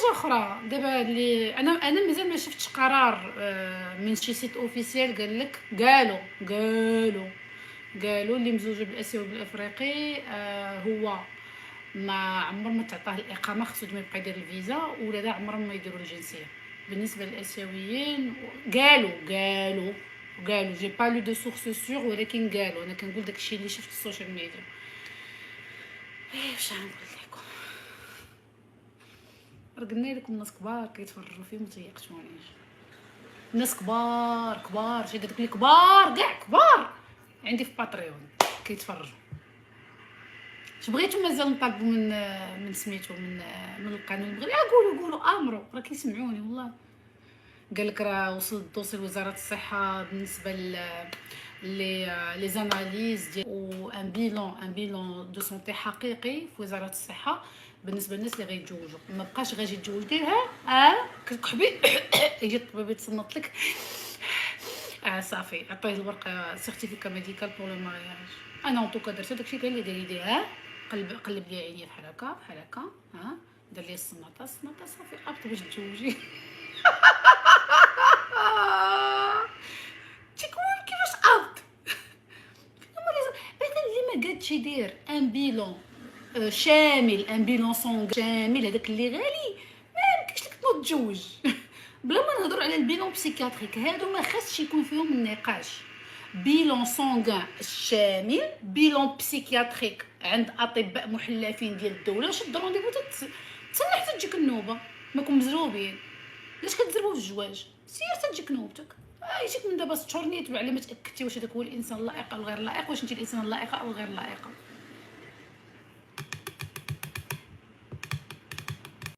حاجه اخرى دابا اللي انا مازال ما شفتش قرار من شي سيت اوفيسيال قال لك قالوا اللي مزوج بالاسيوي بالافريقي هو ما عمر ما تعطاه الاقامه، خصو ديما يبقى يدير الفيزا، ولا عمرهم ما يديروا الجنسيه. بالنسبه للاسيويين قالوا جي با لو دو سورس سور، ولكن قالوا، انا كنقول داكشي اللي شفت في السوشيال ميديا. واش غنقول لكم؟ راه قلنا لكم ناس كبار كيتفرجوا فيه، متيقتونيش. ناس كبار شي داك اللي كبار كاع كبار عندي في باتريون كيتفرجوا. اش بغيتو مازال نطالبوا من سميتو من القانون المغربي؟ قولوا امروا، راه كيسمعوني والله. قال لك راه وصل الدوسي لوزاره الصحه بالنسبه لي زاناليز ديال وان بيلون دو سونتي حقيقي في وزاره الصحه بالنسبه للناس اللي غيتزوجوا. ما بقاش غاجي تزوج ديرها كتكحبي يجي الطبيب يتصنت لك صافي عطيه الورقه سيرتيفيكا ميديكال بور لو مارياج. انا اون توكا درت داكشي كاين اللي داير يدير قلب لي عيني بحال هكا دار لي الصناطه صافي قابط باش تزوجي. تيكون كيفاش قابط مثلا اللي ما قادش يدير ان بيلون شامل، ان بيلون سونغ شامل، هذاك اللي غالي ما يمكنش لك تنوض تزوج. بلا ما نهضروا على البيلون بسيكاتريك، هادو ما خاصش يكون فيهم النقاش. بيلون سونغان شامل، بيلون بسيكياتريك عند اطباء محلفين ديال الدوله. وشد رونديفو تسنى حتى تجيك النوبه. ماكم مزروبين، علاش كتزربوا في الزواج؟ سير تجيك نوبتك. يجيك من دابا 6 شهور نيت على ما تاكدتي واش هذاك هو الانسان اللائق او غير لائق، واش انت الانسان اللائقه او غير لائقه.